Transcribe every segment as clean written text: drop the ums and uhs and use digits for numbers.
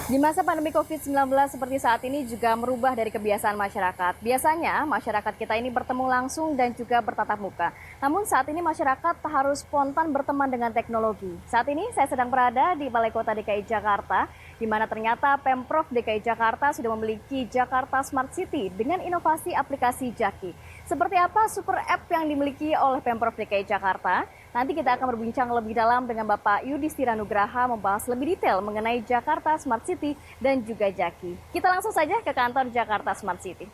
Di masa pandemi COVID-19 seperti saat ini juga merubah dari kebiasaan masyarakat. Biasanya masyarakat kita ini bertemu langsung dan juga bertatap muka. Namun saat ini masyarakat harus spontan berteman dengan teknologi. Saat ini saya sedang berada di Balai Kota DKI Jakarta, di mana ternyata Pemprov DKI Jakarta sudah memiliki Jakarta Smart City dengan inovasi aplikasi Jaki. Seperti apa super app yang dimiliki oleh Pemprov DKI Jakarta? Nanti kita akan berbincang lebih dalam dengan Bapak Yudhistira Nugraha membahas lebih detail mengenai Jakarta Smart City dan juga Jaki. Kita langsung saja ke kantor Jakarta Smart City.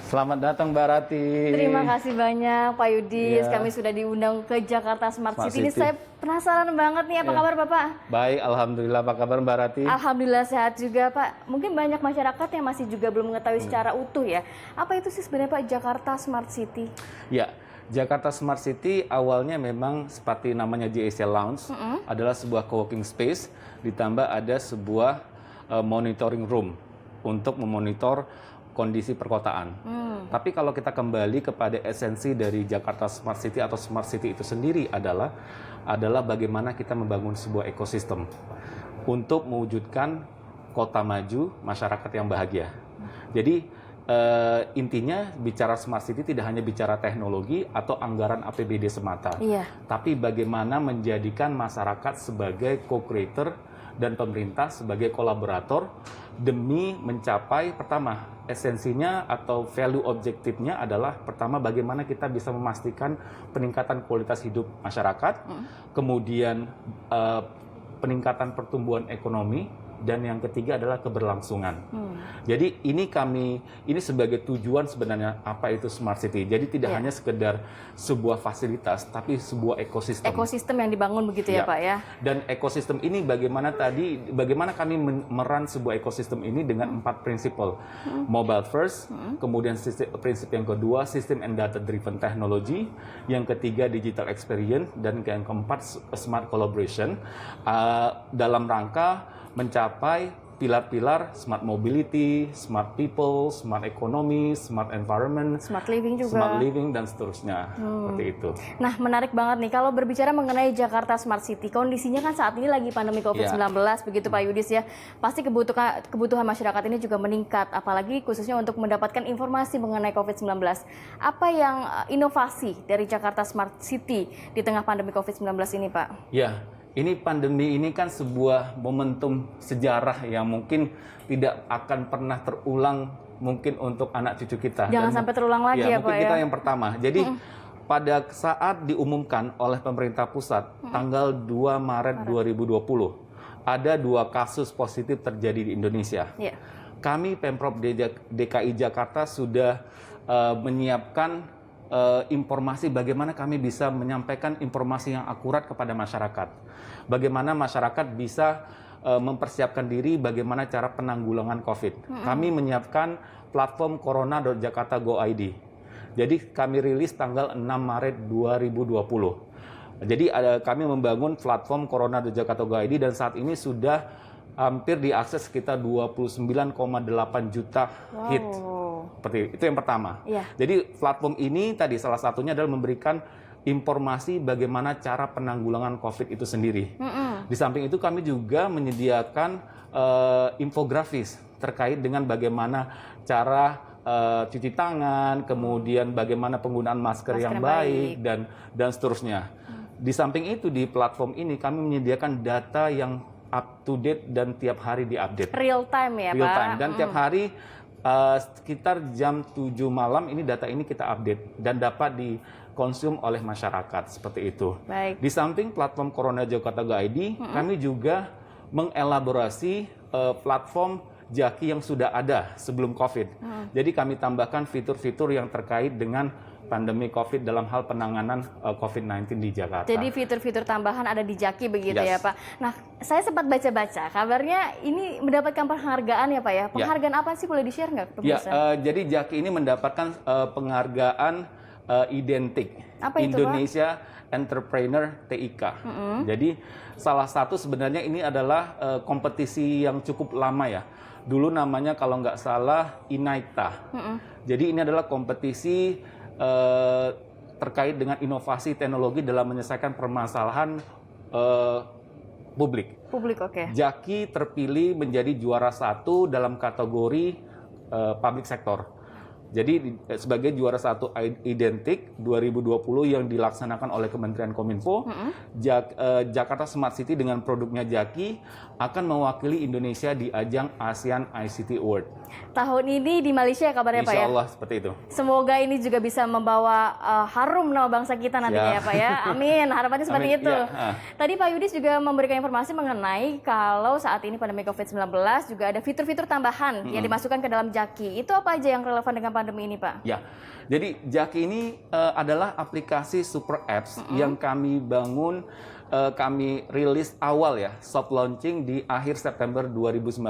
Selamat datang Mbak Rati. Terima kasih banyak Pak Yudis. Ya. Kami sudah diundang ke Jakarta Smart City. Ini City. saya penasaran banget nih, apa kabar Bapak? Baik, Alhamdulillah. Apa kabar Mbak Rati? Alhamdulillah sehat juga Pak. Mungkin banyak masyarakat yang masih juga belum mengetahui secara utuh ya. Apa itu sih sebenarnya Pak Jakarta Smart City? Ya, Jakarta Smart City awalnya memang seperti namanya JEC Lounge, adalah sebuah co-working space, ditambah ada sebuah monitoring room untuk memonitor kondisi perkotaan. Tapi kalau kita kembali kepada esensi dari Jakarta Smart City atau Smart City itu sendiri adalah bagaimana kita membangun sebuah ekosistem untuk mewujudkan kota maju, masyarakat yang bahagia. Jadi intinya bicara Smart City tidak hanya bicara teknologi atau anggaran APBD semata, tapi bagaimana menjadikan masyarakat sebagai co-creator dan pemerintah sebagai kolaborator demi mencapai pertama esensinya atau value objektifnya adalah pertama bagaimana kita bisa memastikan peningkatan kualitas hidup masyarakat, kemudian peningkatan pertumbuhan ekonomi, dan yang ketiga adalah keberlangsungan. Jadi ini sebagai tujuan sebenarnya apa itu Smart City. Jadi tidak hanya sekedar sebuah fasilitas, tapi sebuah ekosistem. Ekosistem yang dibangun begitu ya Pak ya. Dan ekosistem ini bagaimana kami meran sebuah ekosistem ini dengan 4 prinsipal. Mobile first, kemudian prinsip yang kedua sistem and data driven technology, yang ketiga digital experience, dan yang keempat smart collaboration, dalam rangka mencapai pilar-pilar smart mobility, smart people, smart economy, smart environment, smart living juga, smart living, dan seterusnya. Seperti itu. Nah, menarik banget nih kalau berbicara mengenai Jakarta Smart City. Kondisinya kan saat ini lagi pandemi COVID-19 begitu Pak Yudis ya. Pasti kebutuhan masyarakat ini juga meningkat, apalagi khususnya untuk mendapatkan informasi mengenai COVID-19. Apa yang inovasi dari Jakarta Smart City di tengah pandemi COVID-19 ini Pak? Ya. Ini pandemi ini kan sebuah momentum sejarah yang mungkin tidak akan pernah terulang mungkin untuk anak cucu kita. Jangan sampai terulang lagi ya Pak ya. Mungkin kita yang pertama. Jadi pada saat diumumkan oleh pemerintah pusat tanggal 2 Maret 2020 ada 2 kasus positif terjadi di Indonesia. Kami Pemprov DKI Jakarta sudah menyiapkan informasi bagaimana kami bisa menyampaikan informasi yang akurat kepada masyarakat. Bagaimana masyarakat bisa mempersiapkan diri bagaimana cara penanggulangan COVID. Kami menyiapkan platform corona.jakarta.go.id. Jadi kami rilis tanggal 6 Maret 2020. Jadi kami membangun platform corona.jakarta.go.id dan saat ini sudah hampir diakses sekitar 29,8 juta hit. Seperti itu yang pertama. Jadi platform ini tadi salah satunya adalah memberikan informasi bagaimana cara penanggulangan COVID itu sendiri. Di samping itu kami juga menyediakan infografis terkait dengan bagaimana cara cuci tangan, kemudian bagaimana penggunaan masker yang baik dan seterusnya. Di samping itu di platform ini kami menyediakan data yang up to date dan tiap hari diupdate. Real time ya Pak? Real time dan tiap hari sekitar jam 7 malam ini data ini kita update dan dapat dikonsum oleh masyarakat seperti itu. Di samping platform corona.jakarta.go.id, kami juga mengelaborasi platform Jaki yang sudah ada sebelum COVID. Jadi kami tambahkan fitur-fitur yang terkait dengan pandemi COVID dalam hal penanganan COVID-19 di Jakarta. Jadi fitur-fitur tambahan ada di Jaki begitu ya Pak. Nah, saya sempat baca-baca kabarnya ini mendapatkan penghargaan ya Pak ya. Penghargaan apa sih, boleh di-share nggak ke pemirsa? Jadi Jaki ini mendapatkan penghargaan identik apa itu, Indonesia Pak? Entrepreneur TIK. Jadi salah satu sebenarnya ini adalah kompetisi yang cukup lama ya. Dulu namanya kalau nggak salah INAITA. Jadi ini adalah kompetisi terkait dengan inovasi teknologi dalam menyelesaikan permasalahan publik. Oke. Jaki terpilih menjadi juara 1 dalam kategori public sector. Jadi sebagai juara 1 identik 2020 yang dilaksanakan oleh Kementerian Kominfo, Jakarta Smart City dengan produknya Jaki akan mewakili Indonesia di ajang ASEAN ICT Award. Tahun ini di Malaysia kabarnya Pak ya? Insya Allah seperti itu. Semoga ini juga bisa membawa harum nama bangsa kita nantinya ya Pak ya. Amin, harapannya seperti itu. Ya. Tadi Pak Yudis juga memberikan informasi mengenai kalau saat ini pandemi COVID-19 juga ada fitur-fitur tambahan yang dimasukkan ke dalam Jaki. Itu apa aja yang relevan dengan pandemi ini Pak? Ya, jadi Jaki ini adalah aplikasi super apps yang kami bangun, kami rilis awal ya, soft launching di akhir September 2019.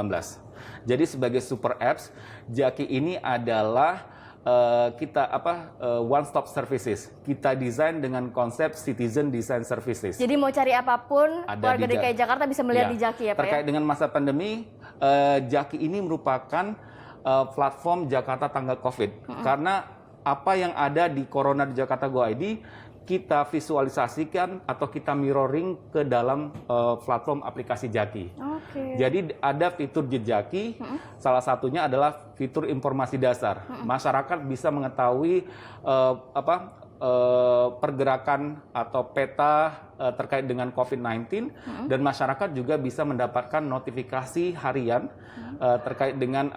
Jadi sebagai super apps, Jaki ini adalah one stop services. Kita desain dengan konsep citizen design services. Jadi mau cari apapun Ada warga DKI Jakarta bisa melihat di Jaki ya Pak terkait ya? dengan masa pandemi, Jaki ini merupakan platform Jakarta Tanggap COVID. Karena apa yang ada di Corona di Jakarta Go ID, kita visualisasikan atau kita mirroring ke dalam platform aplikasi Jaki. Jadi ada fitur Jaki, salah satunya adalah fitur informasi dasar. Masyarakat bisa mengetahui pergerakan atau peta terkait dengan COVID-19 dan masyarakat juga bisa mendapatkan notifikasi harian terkait dengan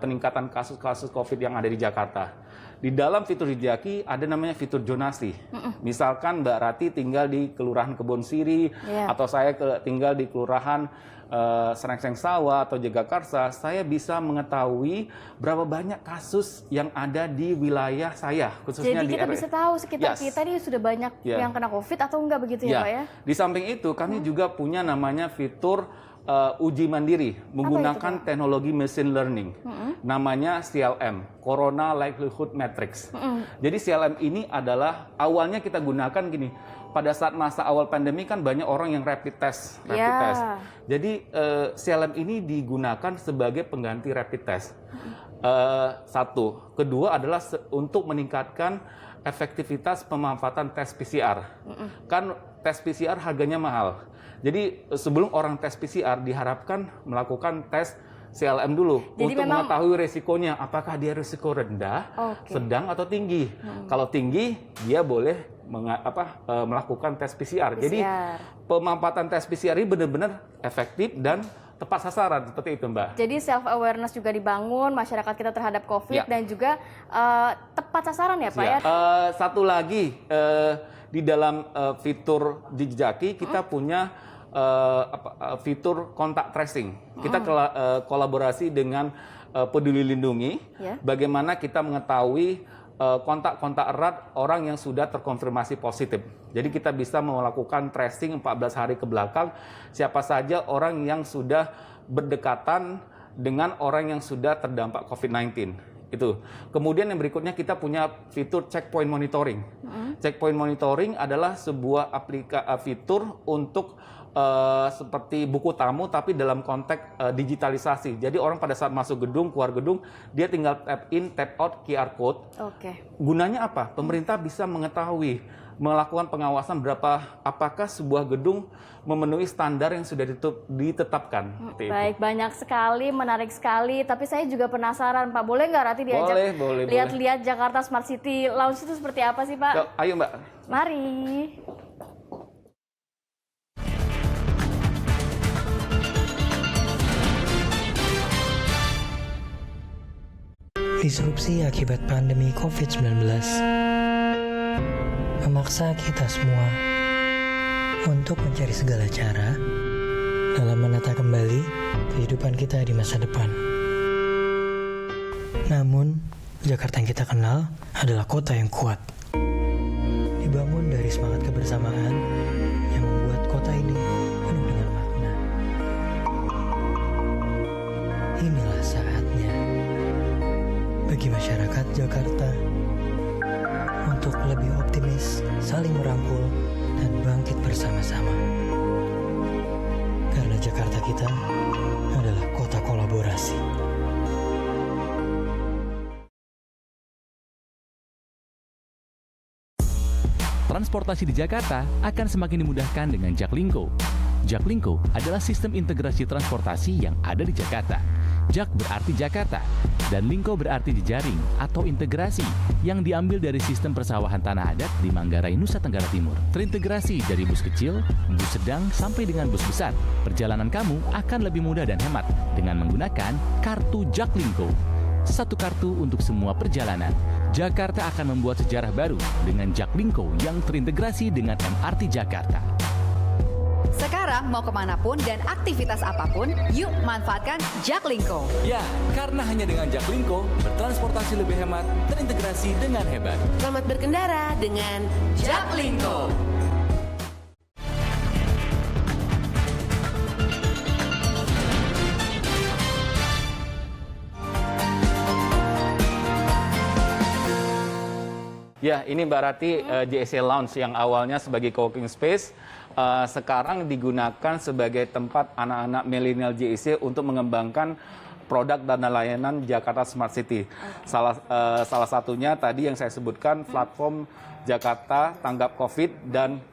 peningkatan kasus-kasus COVID yang ada di Jakarta. Di dalam fitur Jaki ada namanya fitur zonasi. Misalkan Mbak Rati tinggal di Kelurahan Kebon Siri atau saya tinggal di Kelurahan Serengseng Sawah atau Jagakarsa, saya bisa mengetahui berapa banyak kasus yang ada di wilayah saya, khususnya jadi di kita bisa tahu sekitar kita ini sudah banyak yang kena COVID atau enggak begitu ya Pak ya? Di samping itu kami juga punya namanya fitur uji mandiri menggunakan teknologi machine learning, namanya CLM, Corona Likelihood Matrix. Jadi CLM ini adalah awalnya kita gunakan gini. Pada saat masa awal pandemi kan banyak orang yang rapid test. Jadi CLM ini digunakan sebagai pengganti rapid test. Satu, kedua adalah untuk meningkatkan efektivitas pemanfaatan tes PCR. Kan tes PCR harganya mahal. Jadi sebelum orang tes PCR diharapkan melakukan tes CLM dulu. Jadi untuk mengetahui resikonya, apakah dia risiko rendah, sedang atau tinggi. Kalau tinggi, dia boleh melakukan tes PCR. Jadi pemanfaatan tes PCR ini benar-benar efektif dan tepat sasaran, seperti itu Mbak. Jadi self-awareness juga dibangun, masyarakat kita terhadap COVID dan juga tepat sasaran ya Pak ya? Satu lagi, di dalam fitur di Jaki kita punya fitur kontak tracing. Kita kolaborasi dengan Peduli Lindungi, bagaimana kita mengetahui kontak-kontak erat orang yang sudah terkonfirmasi positif. Jadi kita bisa melakukan tracing 14 hari ke belakang, siapa saja orang yang sudah berdekatan dengan orang yang sudah terdampak COVID-19. Itu. Kemudian yang berikutnya kita punya fitur checkpoint monitoring. Checkpoint monitoring adalah sebuah fitur untuk seperti buku tamu tapi dalam konteks digitalisasi. Jadi orang pada saat masuk gedung, keluar gedung, dia tinggal tap in, tap out QR code. Gunanya apa? Pemerintah bisa mengetahui, melakukan pengawasan apakah sebuah gedung memenuhi standar yang sudah ditetapkan. Baik, banyak sekali, menarik sekali. Tapi saya juga penasaran, Pak. Boleh nggak Rati diajak lihat-lihat Jakarta Smart City Lounge itu seperti apa sih, Pak? Ayo, Mbak. Mari. Disrupsi akibat pandemi COVID-19 memaksa kita semua untuk mencari segala cara dalam menata kembali kehidupan kita di masa depan. Namun, Jakarta yang kita kenal adalah kota yang kuat. Dibangun dari semangat kebersamaan yang membuat kota ini penuh dengan makna. Inilah saatnya bagi masyarakat Jakarta untuk lebih optimis, saling merangkul, dan bangkit bersama-sama. Karena Jakarta kita adalah kota kolaborasi. Transportasi di Jakarta akan semakin dimudahkan dengan Jaklingko. Jaklingko adalah sistem integrasi transportasi yang ada di Jakarta. Jak berarti Jakarta, dan Lingko berarti jejaring atau integrasi yang diambil dari sistem persawahan tanah adat di Manggarai, Nusa Tenggara Timur. Terintegrasi dari bus kecil, bus sedang, sampai dengan bus besar. Perjalanan kamu akan lebih mudah dan hemat dengan menggunakan kartu Jaklingko. Satu kartu untuk semua perjalanan. Jakarta akan membuat sejarah baru dengan Jaklingko yang terintegrasi dengan MRT Jakarta. Sekarang mau kemanapun dan aktivitas apapun, yuk manfaatkan Jaklingko. Ya, karena hanya dengan Jaklingko, bertransportasi lebih hemat, terintegrasi dengan hebat. Selamat berkendara dengan Jaklingko. Ya, ini Mbak Rati JSC Lounge yang awalnya sebagai co-working space, sekarang digunakan sebagai tempat anak-anak milenial JSC untuk mengembangkan produk dan layanan Jakarta Smart City. Salah satunya tadi yang saya sebutkan platform Jakarta Tanggap COVID dan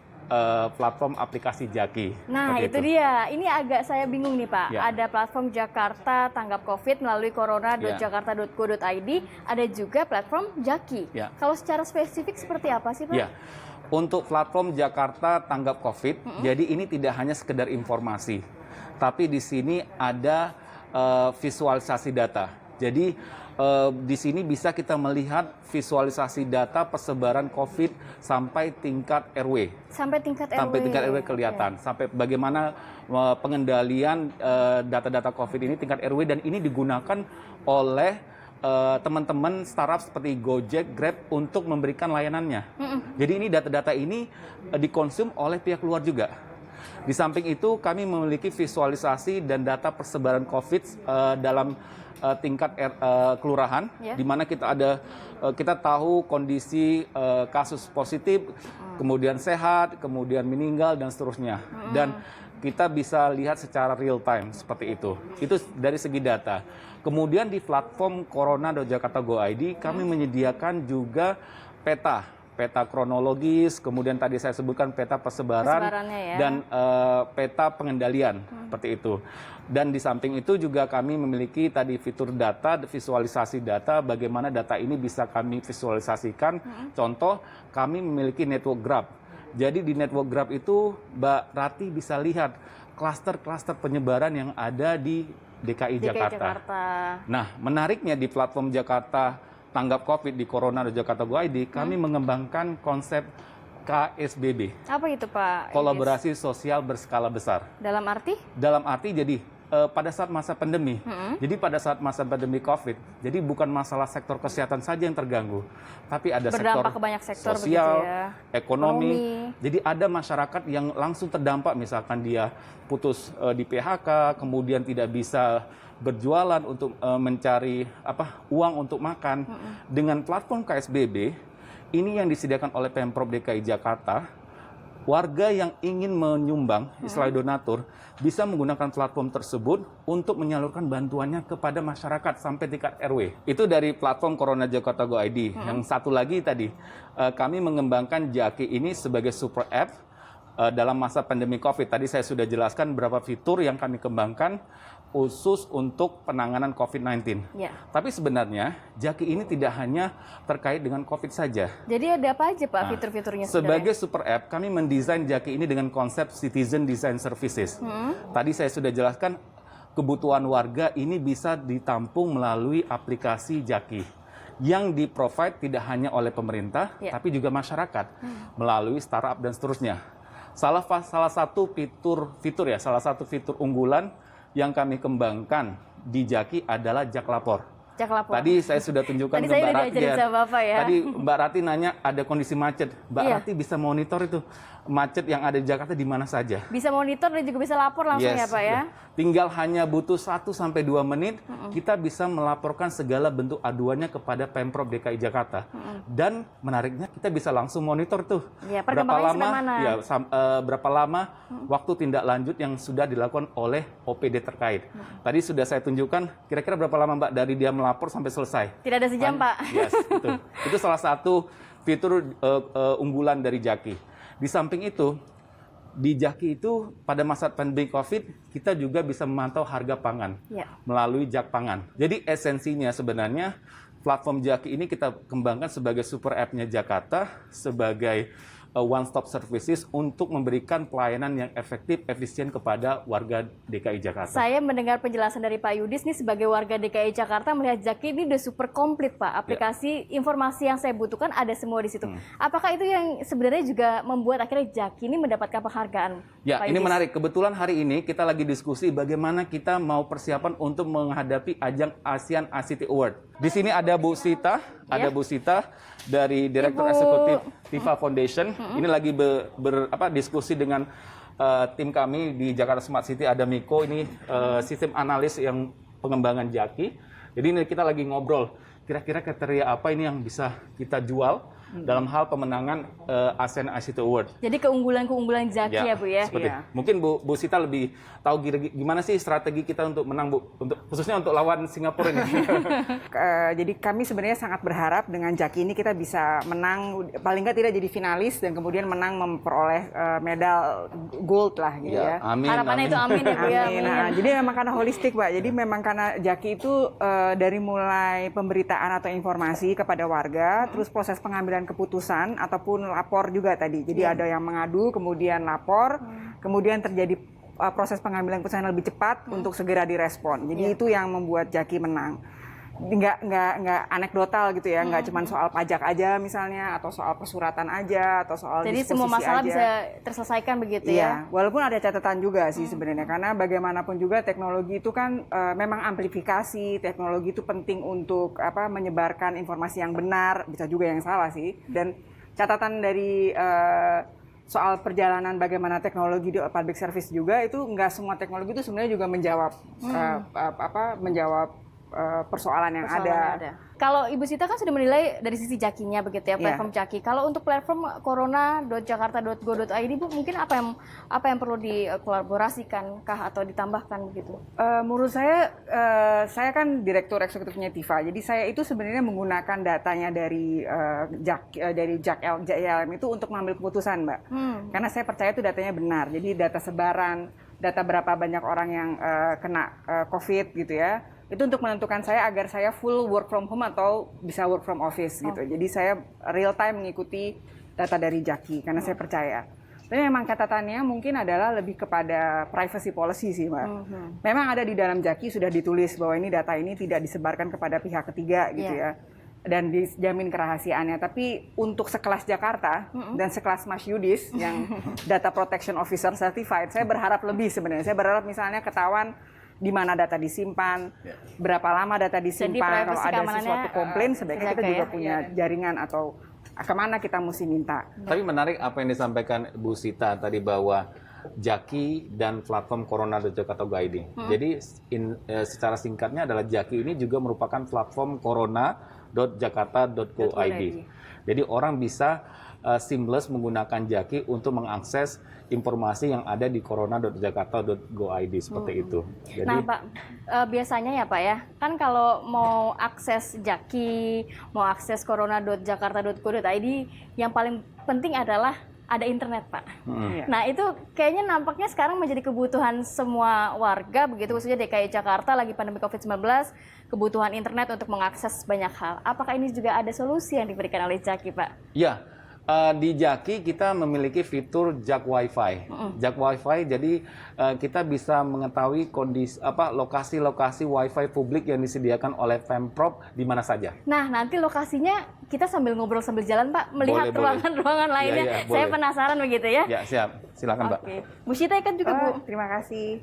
platform aplikasi Jaki. Nah, itu dia. Ini agak saya bingung nih, Pak. Ya. Ada platform Jakarta Tanggap COVID melalui corona.jakarta.go.id, ada juga platform Jaki. Ya. Kalau secara spesifik seperti apa sih, Pak? Ya, untuk platform Jakarta Tanggap COVID, jadi ini tidak hanya sekedar informasi, tapi di sini ada visualisasi data. Jadi di sini bisa kita melihat visualisasi data persebaran COVID sampai tingkat RW. Sampai tingkat RW. Sampai tingkat RW kelihatan. Sampai bagaimana pengendalian data-data COVID ini tingkat RW, dan ini digunakan oleh teman-teman startup seperti Gojek, Grab untuk memberikan layanannya. Jadi ini data-data ini dikonsum oleh pihak luar juga. Di samping itu kami memiliki visualisasi dan data persebaran COVID dalam tingkat kelurahan, di mana kita tahu kondisi kasus positif, kemudian sehat, kemudian meninggal dan seterusnya. Dan kita bisa lihat secara real time seperti itu. Itu dari segi data. Kemudian di platform corona.jakarta.go.id kami menyediakan juga peta kronologis, kemudian tadi saya sebutkan peta persebaran ya. dan peta pengendalian seperti itu. Dan di samping itu juga kami memiliki tadi fitur data, visualisasi data, bagaimana data ini bisa kami visualisasikan. Contoh, kami memiliki network graph. Jadi di network graph itu Mbak Rati bisa lihat klaster-klaster penyebaran yang ada di DKI Jakarta. Nah, menariknya di platform Jakarta Tanggap COVID di corona.jakarta.go.id, kami mengembangkan konsep KSBB. Apa itu, Pak? Kolaborasi sosial berskala besar. Dalam arti? Dalam arti jadi pada saat masa pandemi, jadi pada saat masa pandemi COVID, jadi bukan masalah sektor kesehatan saja yang terganggu, tapi ada berdampak sektor ke banyak sektor sosial, begitu ya. ekonomi. Jadi ada masyarakat yang langsung terdampak, misalkan dia putus di PHK, kemudian tidak bisa berjualan untuk mencari uang untuk makan. Dengan platform KSBB ini yang disediakan oleh Pemprov DKI Jakarta, warga yang ingin menyumbang, istilah donatur, bisa menggunakan platform tersebut untuk menyalurkan bantuannya kepada masyarakat sampai tingkat RW. Itu dari platform corona.jakarta.go.id. Yang satu lagi tadi, kami mengembangkan Jaki ini sebagai super app dalam masa pandemi COVID. Tadi saya sudah jelaskan beberapa fitur yang kami kembangkan khusus untuk penanganan COVID-19. Ya. Tapi sebenarnya Jaki ini tidak hanya terkait dengan COVID saja. Jadi ada apa aja, Pak, fitur-fiturnya sebagai super app, kami mendesain Jaki ini dengan konsep Citizen Design Services. Tadi saya sudah jelaskan, kebutuhan warga ini bisa ditampung melalui aplikasi Jaki yang di-provide tidak hanya oleh pemerintah, tapi juga masyarakat melalui startup dan seterusnya. Salah satu fitur unggulan yang kami kembangkan di Jaki adalah Jak Lapor. Jak Lapor. Tadi saya sudah tunjukkan ke Mbak Rati. Ya. Tadi Mbak Rati nanya ada kondisi macet. Mbak Rati bisa monitor itu macet yang ada di Jakarta di mana saja. Bisa monitor dan juga bisa lapor langsung ya, Pak ya. Tinggal hanya butuh 1 sampai 2 menit, kita bisa melaporkan segala bentuk aduannya kepada Pemprov DKI Jakarta. Dan menariknya kita bisa langsung monitor tuh. Ya, berapa lama waktu tindak lanjut yang sudah dilakukan oleh OPD terkait. Tadi sudah saya tunjukkan kira-kira berapa lama Mbak dari dia melapor sampai selesai. Tidak ada sejam, Pak. Yes, itu salah satu fitur unggulan dari Jaki. Di samping itu, di Jaki itu pada masa pandemi COVID, kita juga bisa memantau harga pangan melalui Jak Pangan. Jadi esensinya sebenarnya platform Jaki ini kita kembangkan sebagai super app-nya Jakarta, sebagai one-stop services untuk memberikan pelayanan yang efektif, efisien kepada warga DKI Jakarta. Saya mendengar penjelasan dari Pak Yudis nih sebagai warga DKI Jakarta melihat Jaki ini udah super komplit, Pak. Aplikasi informasi yang saya butuhkan ada semua di situ. Apakah itu yang sebenarnya juga membuat akhirnya Jaki ini mendapatkan penghargaan? Ya, Pak ini Yudis? menarik. Kebetulan hari ini kita lagi diskusi bagaimana kita mau persiapan untuk menghadapi ajang ASEAN ICT Award. Di sini ada Bu Sita, Bu Sita dari Direktur Eksekutif Tifa Foundation. Ini lagi diskusi dengan tim kami di Jakarta Smart City. Ada Miko, ini sistem analis yang pengembangan Jaki. Jadi ini kita lagi ngobrol, kira-kira kriteria apa ini yang bisa kita jual dalam hal pemenangan ASEAN ICT Award. Jadi keunggulan-keunggulan Jaki ya Bu ya? Seperti. Mungkin Bu Sita lebih tahu gimana sih strategi kita untuk menang, Bu, khususnya untuk lawan Singapura ini. Jadi kami sebenarnya sangat berharap dengan Jaki ini kita bisa menang, paling nggak tidak jadi finalis dan kemudian menang memperoleh medal gold lah gitu ya. Amin. Harapannya itu amin ya Bu ya. Amin. Nah, jadi memang karena holistik, Pak. Jadi memang karena Jaki itu dari mulai pemberitaan atau informasi kepada warga, terus proses pengambilan keputusan ataupun lapor juga tadi. Jadi ada yang mengadu, kemudian lapor, kemudian terjadi proses pengambilan keputusan yang lebih cepat untuk segera direspon. Jadi itu yang membuat Jaki menang. Nggak anekdotal gitu ya, nggak cuma soal pajak aja misalnya, atau soal persuratan aja, atau soal Jadi disposisi semua masalah aja. bisa terselesaikan begitu Iya, ya? walaupun ada catatan juga sih sebenarnya, karena bagaimanapun juga teknologi itu kan memang amplifikasi, teknologi itu penting untuk menyebarkan informasi yang benar, bisa juga yang salah sih. Dan catatan dari soal perjalanan bagaimana teknologi di public service juga, itu nggak semua teknologi itu sebenarnya juga menjawab persoalan yang ada. Kalau Ibu Sita kan sudah menilai dari sisi Jakinya begitu ya, platform Jaki. Kalau untuk platform corona.jakarta.go.id Bu, mungkin apa yang perlu dikolaborasikan kah atau ditambahkan begitu? Menurut saya kan direktur eksekutifnya Tifa. Jadi saya itu sebenarnya menggunakan datanya dari JAKLM itu untuk mengambil keputusan, Mbak. Karena saya percaya itu datanya benar. Jadi data sebaran, data berapa banyak orang yang kena COVID gitu ya. Itu untuk menentukan saya agar saya full work from home atau bisa work from office gitu. Jadi saya real time mengikuti data dari Jaki karena saya percaya. Tapi memang catatannya mungkin adalah lebih kepada privacy policy sih, Mbak. Memang ada di dalam Jaki sudah ditulis bahwa ini data ini tidak disebarkan kepada pihak ketiga gitu ya. Dan dijamin kerahasiaannya. Tapi untuk sekelas Jakarta dan sekelas Mas Yudis yang data protection officer certified, saya berharap lebih sebenarnya. Saya berharap misalnya ketahuan di mana data disimpan, berapa lama data disimpan, kalau ada sesuatu komplain sebaiknya kita juga punya jaringan atau kemana kita mesti minta. Tapi menarik apa yang disampaikan Bu Sita tadi bahwa Jaki dan platform corona.jakarta.go.id. Jadi secara singkatnya adalah Jaki ini juga merupakan platform corona.jakarta.go.id. Jadi orang bisa seamless menggunakan Jaki untuk mengakses informasi yang ada di corona.jakarta.go.id seperti itu. Jadi, nah Pak, biasanya ya Pak ya, kan kalau mau akses Jaki, mau akses corona.jakarta.go.id, yang paling penting adalah ada internet Pak. Nah itu kayaknya nampaknya sekarang menjadi kebutuhan semua warga, begitu khususnya DKI Jakarta lagi pandemi COVID-19, kebutuhan internet untuk mengakses banyak hal. Apakah ini juga ada solusi yang diberikan oleh Jaki Pak? Ya. Di Jaki kita memiliki fitur Jak Wi-Fi. Jak Wi-Fi, jadi kita bisa mengetahui lokasi-lokasi Wi-Fi publik yang disediakan oleh Pemprov di mana saja. Nah, nanti lokasinya kita sambil ngobrol sambil jalan, Pak, melihat ruangan-ruangan lainnya. Ya, saya penasaran begitu ya. Ya, siap. Silakan, Mbak. Oke. Bu Sita ikut juga, Bu. Terima kasih.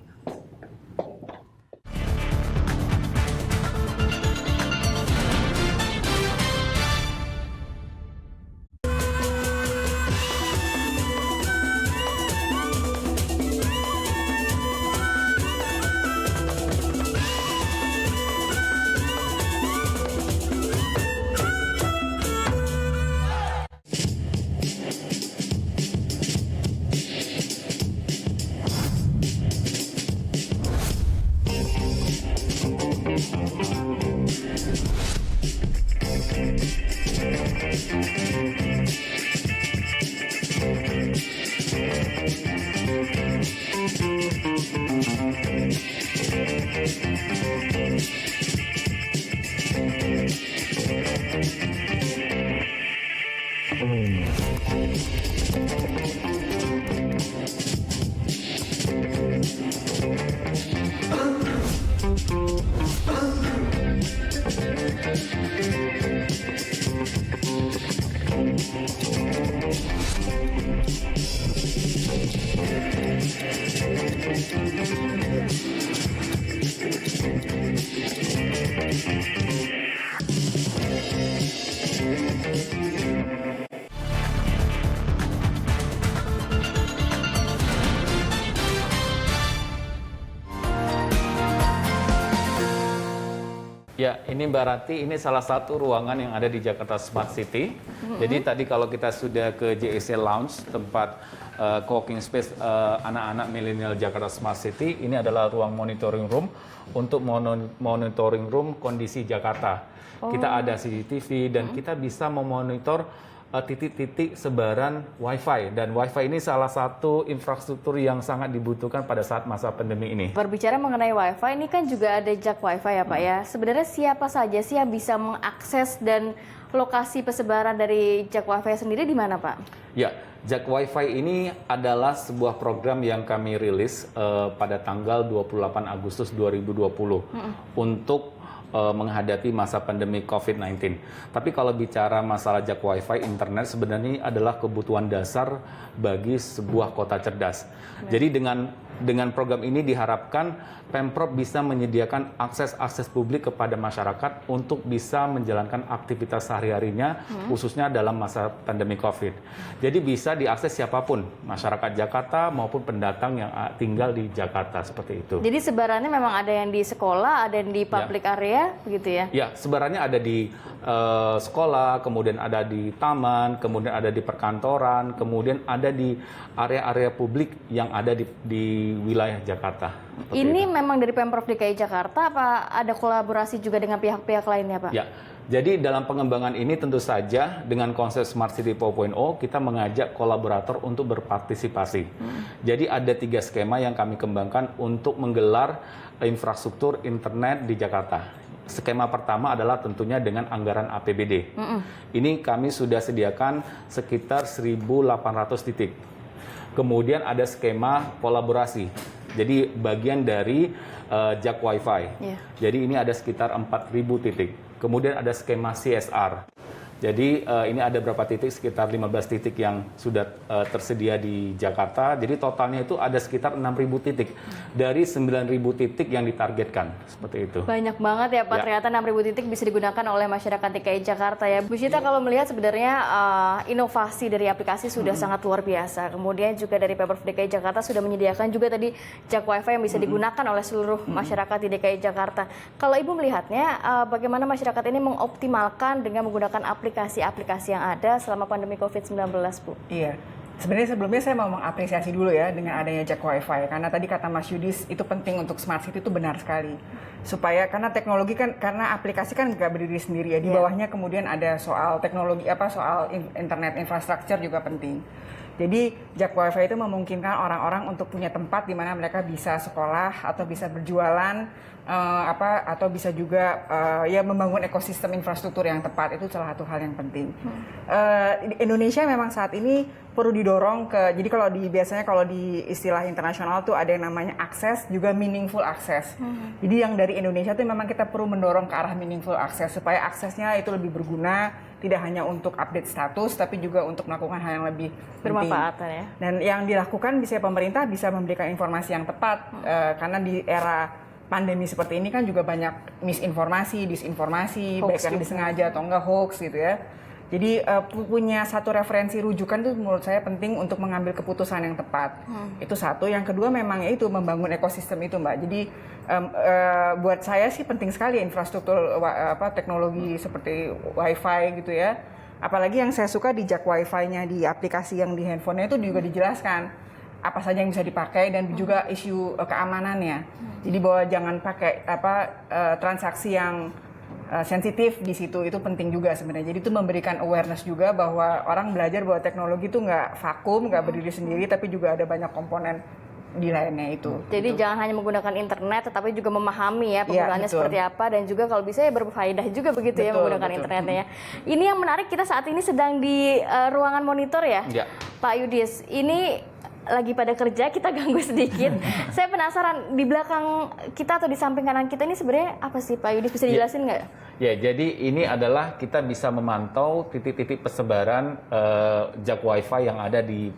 Ya, ini Mbak Rati, ini salah satu ruangan yang ada di Jakarta Smart City. Jadi tadi kalau kita sudah ke JEC Lounge, tempat co-working space anak-anak milenial Jakarta Smart City, ini adalah ruang monitoring room untuk monitoring room kondisi Jakarta. Kita ada CCTV dan kita bisa memonitor titik-titik sebaran Wi-Fi, dan Wi-Fi ini salah satu infrastruktur yang sangat dibutuhkan pada saat masa pandemi ini. Berbicara mengenai Wi-Fi, ini kan juga ada jak Wi-Fi ya Pak ya. Sebenarnya siapa saja sih yang bisa mengakses dan lokasi persebaran dari jak Wi-Fi sendiri di mana Pak? Ya, jak Wi-Fi ini adalah sebuah program yang kami rilis pada tanggal 28 Agustus 2020 untuk menghadapi masa pandemi COVID-19. Tapi kalau bicara masalah jak Wi-Fi internet sebenarnya adalah kebutuhan dasar bagi sebuah kota cerdas. Jadi dengan program ini diharapkan Pemprov bisa menyediakan akses publik kepada masyarakat untuk bisa menjalankan aktivitas sehari-harinya khususnya dalam masa pandemi COVID. Jadi bisa diakses siapapun, masyarakat Jakarta maupun pendatang yang tinggal di Jakarta, seperti itu. Jadi sebarannya memang ada yang di sekolah, ada yang di public area, begitu ya? Ya, sebarannya ada di sekolah, kemudian ada di taman, kemudian ada di perkantoran, kemudian ada di area-area publik yang ada di wilayah Jakarta. Ini memang dari Pemprov DKI Jakarta, apa ada kolaborasi juga dengan pihak-pihak lainnya, Pak? Ya, jadi dalam pengembangan ini tentu saja dengan konsep Smart City 4.0 kita mengajak kolaborator untuk berpartisipasi. Jadi ada 3 skema yang kami kembangkan untuk menggelar infrastruktur internet di Jakarta. Skema pertama adalah tentunya dengan anggaran APBD. Ini kami sudah sediakan sekitar 1.800 titik. Kemudian ada skema kolaborasi. Jadi bagian dari jak Wi-Fi. Jadi ini ada sekitar 4.000 titik. Kemudian ada skema CSR. Jadi ini ada berapa titik? Sekitar 15 titik yang sudah tersedia di Jakarta. Jadi totalnya itu ada sekitar 6.000 titik dari 9.000 titik yang ditargetkan. Seperti itu. Banyak banget ya Pak, ternyata 6.000 titik bisa digunakan oleh masyarakat DKI Jakarta ya. Bu Syita, kalau melihat sebenarnya inovasi dari aplikasi sudah sangat luar biasa. Kemudian juga dari Pemprov DKI Jakarta sudah menyediakan juga tadi jak Wi-Fi yang bisa digunakan oleh seluruh masyarakat di DKI Jakarta. Kalau Ibu melihatnya, bagaimana masyarakat ini mengoptimalkan dengan menggunakan aplikasi-aplikasi yang ada selama pandemi COVID-19, Bu? Iya. Sebenarnya sebelumnya saya mau mengapresiasi dulu ya dengan adanya jak Wi-Fi, karena tadi kata Mas Yudis itu penting untuk Smart City, itu benar sekali. Supaya karena teknologi kan, karena aplikasi kan nggak berdiri sendiri ya, di bawahnya kemudian ada soal teknologi soal internet infrastruktur juga penting. Jadi jak Wi-Fi itu memungkinkan orang-orang untuk punya tempat di mana mereka bisa sekolah atau bisa berjualan atau bisa juga ya membangun ekosistem infrastruktur yang tepat. Itu salah satu hal yang penting. Indonesia memang saat ini perlu didorong jadi biasanya kalau di istilah internasional tuh ada yang namanya akses juga meaningful access. Jadi yang dari Indonesia tuh memang kita perlu mendorong ke arah meaningful access supaya aksesnya itu lebih berguna, tidak hanya untuk update status tapi juga untuk melakukan hal yang lebih bermanfaat ya. Dan yang dilakukan bisa pemerintah bisa memberikan informasi yang tepat karena di era pandemi seperti ini kan juga banyak misinformasi, disinformasi, baik yang disengaja atau enggak hoax gitu ya. Jadi punya satu referensi rujukan itu menurut saya penting untuk mengambil keputusan yang tepat. Itu satu. Yang kedua memang itu membangun ekosistem itu, Mbak. Jadi buat saya sih penting sekali infrastruktur teknologi seperti Wi-Fi gitu ya. Apalagi yang saya suka di jak Wi-Fi-nya di aplikasi yang di handphonenya itu juga dijelaskan apa saja yang bisa dipakai dan juga isu keamanannya. Jadi bahwa jangan pakai transaksi yang sensitif di situ, itu penting juga sebenarnya. Jadi itu memberikan awareness juga bahwa orang belajar bahwa teknologi itu nggak vakum, nggak berdiri sendiri, tapi juga ada banyak komponen di lainnya itu. Jadi jangan hanya menggunakan internet, tetapi juga memahami ya penggunaannya seperti apa, dan juga kalau bisa ya berfaedah juga begitu ya menggunakan internetnya. Ini yang menarik, kita saat ini sedang di ruangan monitor ya, Pak Yudis. Ini lagi pada kerja, kita ganggu sedikit. Saya penasaran, di belakang kita atau di samping kanan kita ini sebenarnya apa sih Pak Yudis, bisa dijelasin nggak? Ya, jadi ini adalah kita bisa memantau titik-titik persebaran jak Wi-Fi yang ada di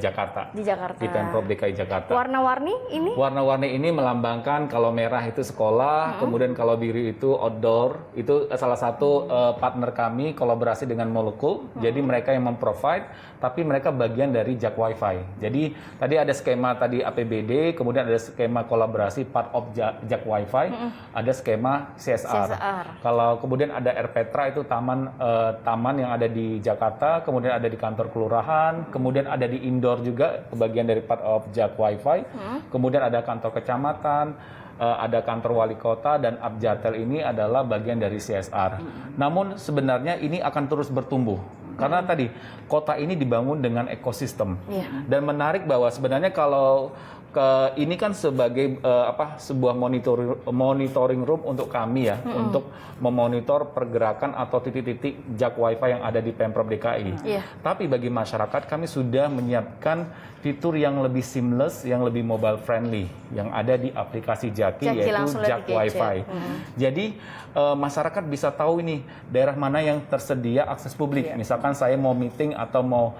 Jakarta. Di Jakarta. Di Pemprov DKI Jakarta. Warna-warni ini? Warna-warni ini melambangkan kalau merah itu sekolah, kemudian kalau biru itu outdoor. Itu salah satu partner kami kolaborasi dengan Molekul. Jadi mereka yang memprovide, tapi mereka bagian dari jak Wi-Fi. Jadi Jadi tadi ada skema tadi APBD, kemudian ada skema kolaborasi part of Jak Wifi, ada skema CSR. Kalau kemudian ada RPetra itu taman yang ada di Jakarta, kemudian ada di kantor kelurahan, kemudian ada di indoor juga bagian dari part of Jak Wifi, kemudian ada kantor kecamatan, ada kantor wali kota, dan Abjatel ini adalah bagian dari CSR. Namun sebenarnya ini akan terus bertumbuh. Karena tadi kota ini dibangun dengan ekosistem. Dan menarik bahwa sebenarnya kalau ini kan sebagai sebuah monitoring room untuk kami ya, untuk memonitor pergerakan atau titik-titik Jak Wifi yang ada di Pemprov DKI. Tapi bagi masyarakat kami sudah menyiapkan fitur yang lebih seamless, yang lebih mobile friendly, yang ada di aplikasi Jaki yaitu Jak Wifi. Jadi masyarakat bisa tahu ini daerah mana yang tersedia akses publik. Misalkan saya mau meeting atau mau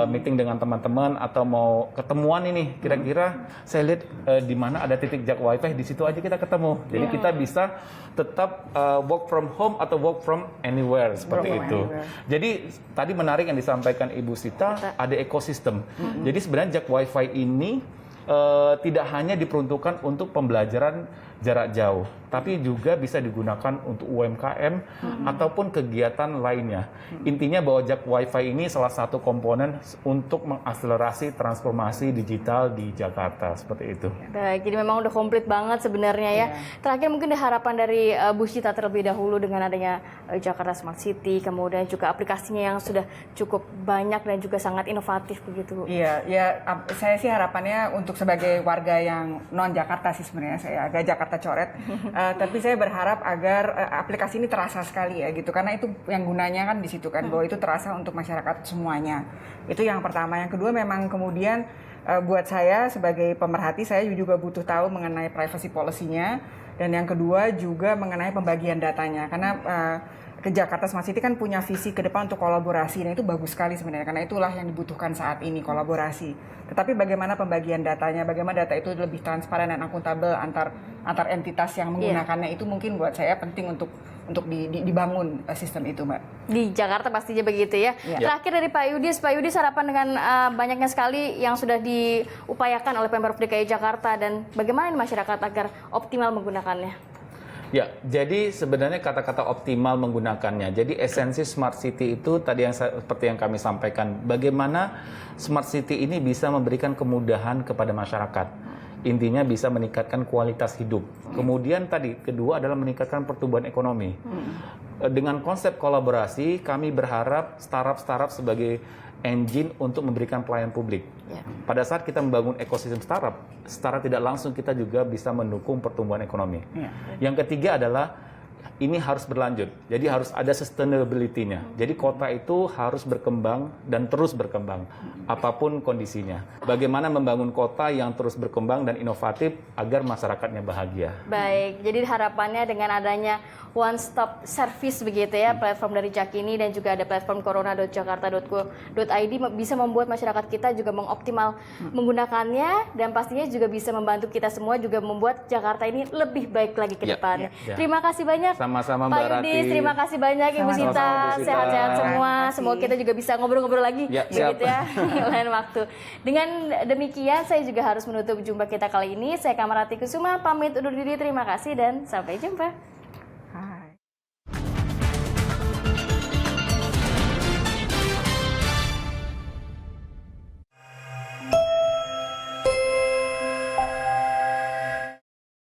meeting dengan teman-teman atau mau ketemuan ini, kira-kira saya lihat di mana ada titik Jak Wifi, di situ aja kita ketemu. Jadi kita bisa tetap work from home atau work from anywhere seperti itu. Jadi tadi menarik yang disampaikan Ibu Sita, ada ekosistem. Jadi sebenarnya Jak Wifi ini tidak hanya diperuntukkan untuk pembelajaran jarak jauh, tapi juga bisa digunakan untuk UMKM ataupun kegiatan lainnya. Intinya bahwa Jak Wifi ini salah satu komponen untuk mengakselerasi transformasi digital di Jakarta, seperti itu. Baik, jadi memang udah komplit banget sebenarnya ya. Terakhir mungkin ada harapan dari Bu Sita terlebih dahulu dengan adanya Jakarta Smart City, kemudian juga aplikasinya yang sudah cukup banyak dan juga sangat inovatif begitu. Iya, ya saya sih harapannya untuk sebagai warga yang non Jakarta sih sebenarnya, saya agak Jakarta coret, tapi saya berharap agar aplikasi ini terasa sekali ya gitu, karena itu yang gunanya kan di situ kan, bahwa itu terasa untuk masyarakat semuanya. Itu yang pertama. Yang kedua memang kemudian buat saya sebagai pemerhati, saya juga butuh tahu mengenai privacy policy-nya, dan yang kedua juga mengenai pembagian datanya, karena ke Jakarta Smart City kan punya visi ke depan untuk kolaborasi, dan itu bagus sekali sebenarnya, karena itulah yang dibutuhkan saat ini, kolaborasi. Tetapi bagaimana pembagian datanya, bagaimana data itu lebih transparan dan akuntabel antar entitas yang menggunakannya, itu mungkin buat saya penting untuk dibangun sistem itu, Mbak. Di Jakarta pastinya begitu ya. Terakhir dari Pak Yudis harapan dengan banyaknya sekali yang sudah diupayakan oleh Pemprov DKI Jakarta, dan bagaimana masyarakat agar optimal menggunakannya? Ya, jadi sebenarnya kata-kata optimal menggunakannya. Jadi esensi Smart City itu tadi seperti yang kami sampaikan, bagaimana Smart City ini bisa memberikan kemudahan kepada masyarakat. Intinya bisa meningkatkan kualitas hidup. Kemudian tadi kedua adalah meningkatkan pertumbuhan ekonomi. Dengan konsep kolaborasi, kami berharap startup sebagai engine untuk memberikan pelayanan publik. Pada saat kita membangun ekosistem startup, secara tidak langsung kita juga bisa mendukung pertumbuhan ekonomi. Yang ketiga adalah ini harus berlanjut, jadi harus ada sustainability-nya. Jadi kota itu harus berkembang dan terus berkembang, apapun kondisinya. Bagaimana membangun kota yang terus berkembang dan inovatif agar masyarakatnya bahagia. Baik, jadi harapannya dengan adanya one stop service begitu ya, platform dari Jak ini, dan juga ada platform corona.jakarta.go.id bisa membuat masyarakat kita juga mengoptimal menggunakannya, dan pastinya juga bisa membantu kita semua juga membuat Jakarta ini lebih baik lagi ke depannya. Terima kasih banyak Sama-sama Pak Mbak Yudis, Rati. terima kasih banyak Ibu Sita, sehat-sehat semua. Semoga kita juga bisa ngobrol-ngobrol lagi begitu ya lain waktu. Dengan demikian saya juga harus menutup jumpa kita kali ini. Saya Kamarati Kusuma pamit undur diri, terima kasih dan sampai jumpa.